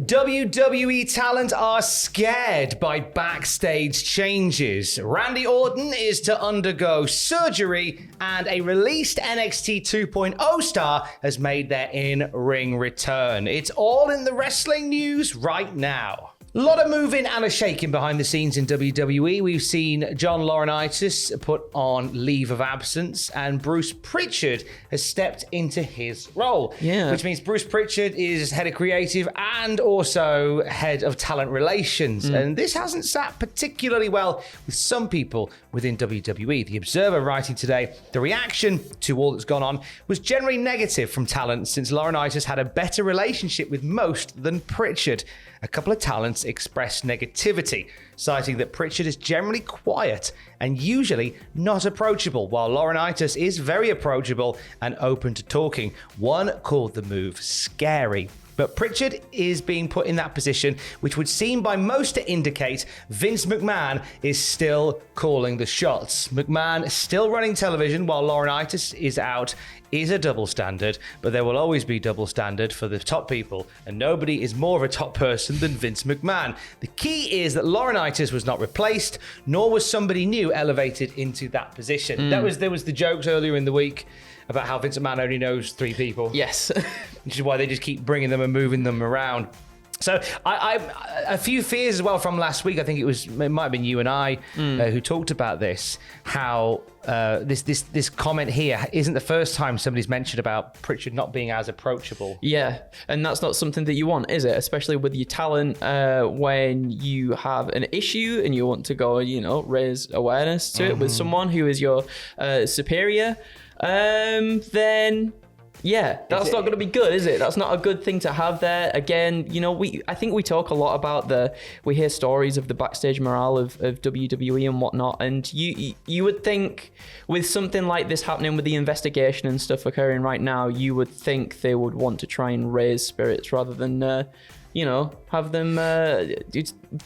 WWE talent are scared by backstage changes. Randy Orton is to undergo surgery, and a released NXT 2.0 star has made their in-ring return. It's all in the wrestling news right now. A lot of moving and a shaking behind the scenes in WWE. We've seen John Laurinaitis put on leave of absence, and Bruce Pritchard has stepped into his role. Which means Bruce Pritchard is head of creative and also head of talent relations. And this hasn't sat particularly well with some people within WWE. The Observer writing today, the reaction to all that's gone on was generally negative from talent, since Laurinaitis had a better relationship with most than Pritchard. A couple of talents expressed negativity, citing that Pritchard is generally quiet and usually not approachable, while Laurinaitis is very approachable and open to talking. One called the move scary. But Pritchard is being put in that position, which would seem by most to indicate Vince McMahon is still calling the shots. McMahon is still running television while Laurinaitis is out, is a double standard, but there will always be double standard for the top people, and nobody is more of a top person than Vince McMahon. The key is that Laurinaitis was not replaced, nor was somebody new elevated into that position. There was the jokes earlier in the week about how Vince McMahon only knows 3 people. Yes. Which is why they just keep bringing them and moving them around. So I a few fears as well from last week. I think it might have been you and I who talked about this, how this comment here isn't the first time somebody's mentioned about Pritchard not being as approachable. Yeah, and that's not something that you want, is it? Especially with your talent, when you have an issue and you want to go, raise awareness to it with someone who is your superior, then... yeah, that's not going to be good, is it? That's not a good thing to have there. Again, I think we talk a lot about we hear stories of the backstage morale of WWE and whatnot, and you would think with something like this happening with the investigation and stuff occurring right now, you would think they would want to try and raise spirits rather than... have them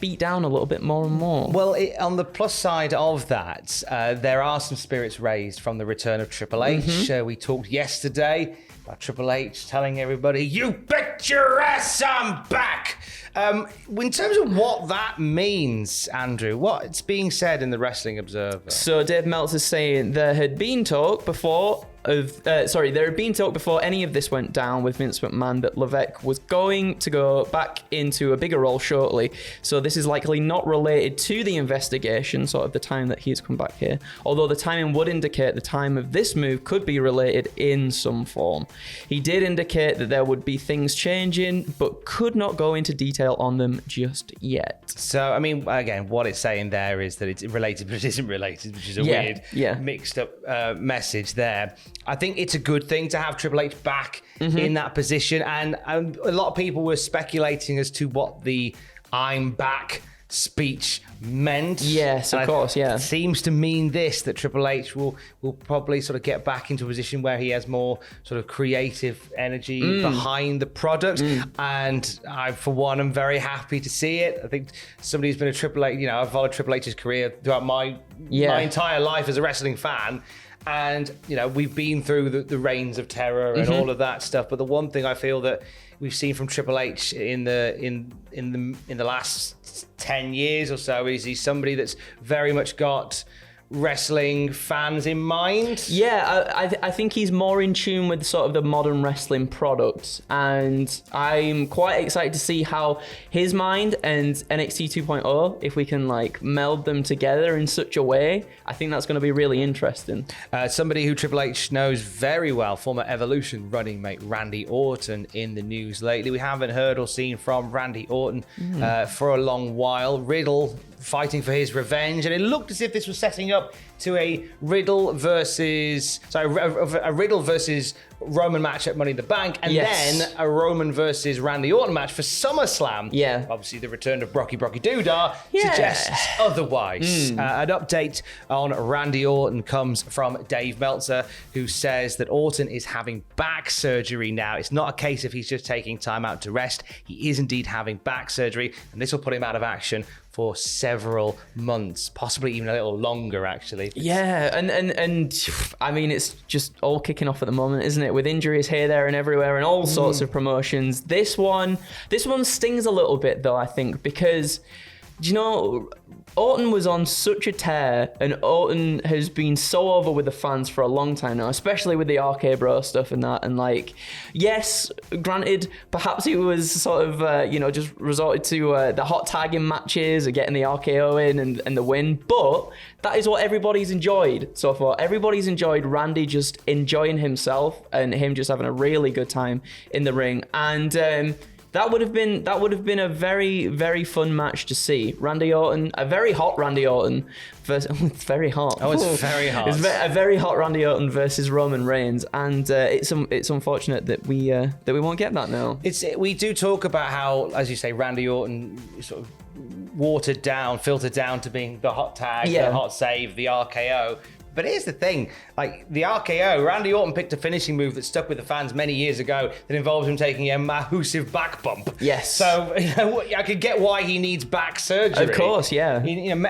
beat down a little bit more and more. Well, on the plus side of that, there are some spirits raised from the return of Triple H. We talked yesterday about Triple H telling everybody, "You bet your ass I'm back." In terms of what that means, Andrew, what's being said in the Wrestling Observer? So Dave Meltzer's saying there had been talk before any of this went down with Vince McMahon that Levesque was going to go back into a bigger role shortly. So this is likely not related to the investigation, sort of the time that he's come back here. Although the timing would indicate the time of this move could be related in some form. He did indicate that there would be things changing, but could not go into detail on them just yet. So, I mean, again, what it's saying there is that it's related, but it isn't related, which is a weird, mixed up message there. I think it's a good thing to have Triple H back in that position. And a lot of people were speculating as to what the "I'm back" speech meant. Yes, of course, yeah. It seems to mean that Triple H will probably sort of get back into a position where he has more sort of creative energy behind the product. And I, for one, am very happy to see it. I think somebody who's been a Triple H, I've followed Triple H's career throughout my entire life as a wrestling fan. And, we've been through the reigns of terror and all of that stuff. But the one thing I feel that we've seen from Triple H in the last 10 years or so is he's somebody that's very much got wrestling fans in mind. Yeah, I think he's more in tune with sort of the modern wrestling product, and I'm quite excited to see how his mind and NXT 2.0, if we can meld them together in such a way, I think that's going to be really interesting. Somebody who Triple H knows very well, former Evolution running mate Randy Orton, in the news lately. We haven't heard or seen from Randy Orton for a long while. Riddle fighting for his revenge, and it looked as if this was setting up to a Riddle versus Roman match at Money in the Bank, and then a Roman versus Randy Orton match for SummerSlam. Yeah. Obviously, the return of Brocky Doodah suggests otherwise. An update on Randy Orton comes from Dave Meltzer, who says that Orton is having back surgery now. It's not a case of he's just taking time out to rest. He is indeed having back surgery, and this will put him out of action for several months, possibly even a little longer, actually. Yeah, and I mean, it's just all kicking off at the moment, isn't it? With injuries here, there, and everywhere, and all sorts of promotions. This one stings a little bit, though, I think, because, you know, Orton was on such a tear, and Orton has been so over with the fans for a long time now, especially with the RK Bro stuff and that. And like, yes, granted, perhaps he was sort of, just resorted to the hot tagging matches or getting the RKO in and the win. But that is what everybody's enjoyed so far. Everybody's enjoyed Randy just enjoying himself and him just having a really good time in the ring. And that would have been a very, very fun match to see. Randy Orton, a very hot Randy Orton versus it's very hot. Oh, it's very hot. It's a very hot Randy Orton versus Roman Reigns, and it's unfortunate that we won't get that now. We do talk about how, as you say, Randy Orton sort of filtered down to being the hot tag, the hot save, the RKO. But here's the thing, like the RKO, Randy Orton picked a finishing move that stuck with the fans many years ago that involves him taking a massive back bump. Yes. So I could get why he needs back surgery. Of course, yeah.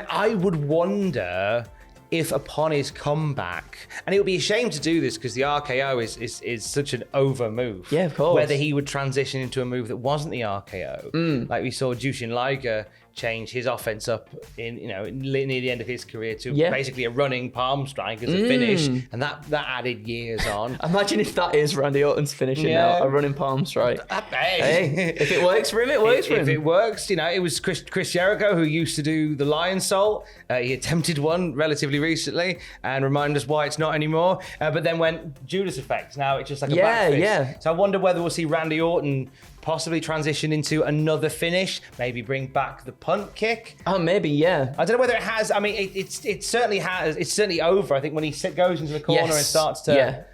I would wonder if upon his comeback, and it would be a shame to do this because the RKO is such an over move. Yeah, of course. Whether he would transition into a move that wasn't the RKO, like we saw Jushin Liger change his offense up near the end of his career to basically a running palm strike as a finish, and that added years on. Imagine if that is Randy Orton's finishing now, a running palm strike. Hey, if it works for him, it works for him. If it works, it was Chris Jericho who used to do the Lion Salt. He attempted one relatively recently and reminded us why it's not anymore. But then went Judas effect. Now it's just like a back fist. Yeah. So I wonder whether we'll see Randy Orton possibly transition into another finish, maybe bring back the punt kick. Oh, maybe, yeah. I don't know whether it has. I mean, it certainly has. It's certainly over. I think when he goes into the corner and starts to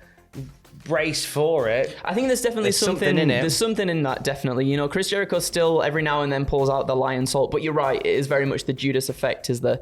brace for it. I think there's definitely something in it. There's something in that, definitely. Chris Jericho still every now and then pulls out the Lion Salt, but you're right, it is very much the Judas effect is the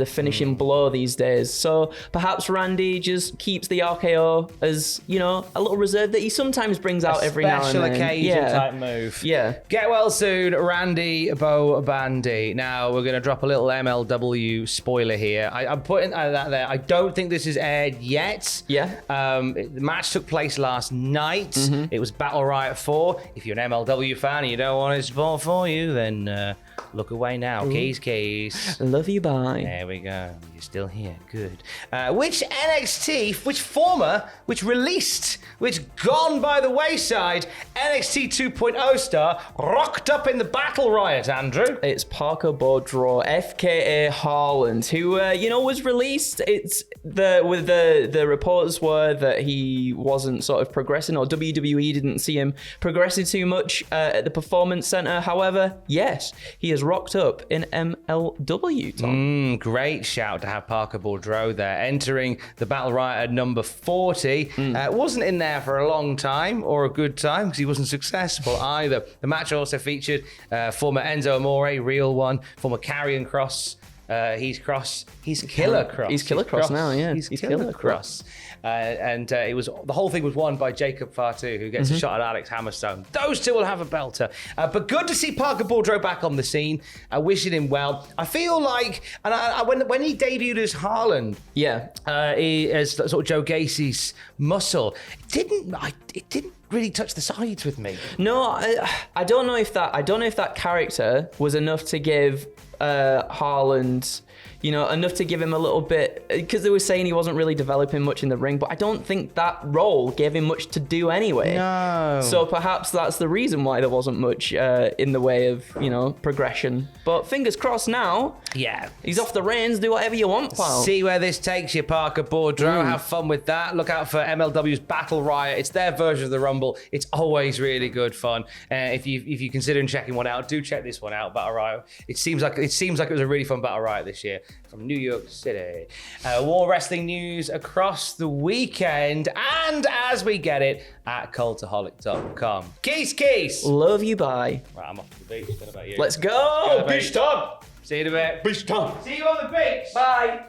finishing blow these days. So perhaps Randy just keeps the RKO as, a little reserve that he sometimes brings out every now and then. Special occasion type move. Yeah. Get well soon, Randy Bo Bandy. Now we're going to drop a little MLW spoiler here. I'm putting that there. I don't think this is aired yet. Yeah. The match took place last night. It was Battle Riot 4. If you're an MLW fan and you don't want it to spoil for you, then look away now. Keys. Love you, bye. There we go. You're still here. Good. Which NXT, which released, which gone by the wayside NXT 2.0 star rocked up in the Battle Riot, Andrew? It's Parker Boudreaux, FKA Haaland, who, was released. It's the reports were that he wasn't sort of progressing, or WWE didn't see him progressing too much at the Performance Center. However, yes, he has rocked up in MLW, Tom. Great shout to have Parker Boudreaux there, entering the Battle Riot at number 40. Wasn't in there for a long time, or a good time, because he wasn't successful either. The match also featured former Enzo Amore, real one, former Karrion Kross. He's Killer Kross. He's Killer Kross now, yeah. He's Killer Kross. And it was the whole thing was won by Jacob Fatu, who gets a shot at Alex Hammerstone. Those two will have a belter. But good to see Parker Boudreaux back on the scene. Wishing him well. I feel like, and when he debuted as Haaland, as sort of Joe Gacy's muscle, it didn't really touch the sides with me. No, I don't know if that character was enough to give Haaland, enough to give him a little bit, because they were saying he wasn't really developing much in the ring, but I don't think that role gave him much to do anyway. No. So perhaps that's the reason why there wasn't much in the way of, progression. But fingers crossed now. Yeah. He's off the reins, do whatever you want, pal. See where this takes you, Parker Boudreaux. Have fun with that. Look out for MLW's Battle Riot. It's their version of the Rumble. It's always really good fun. If you considering checking one out, do check this one out, Battle Riot. It seems like it was a really fun Battle Riot this year from New York City. More wrestling news across the weekend, and as we get it at cultaholic.com. Keys. Love you, bye. Right, I'm off to the beach. What about you? Let's go. Beach time. See you in a bit. Beach time. See you on the beach. Bye.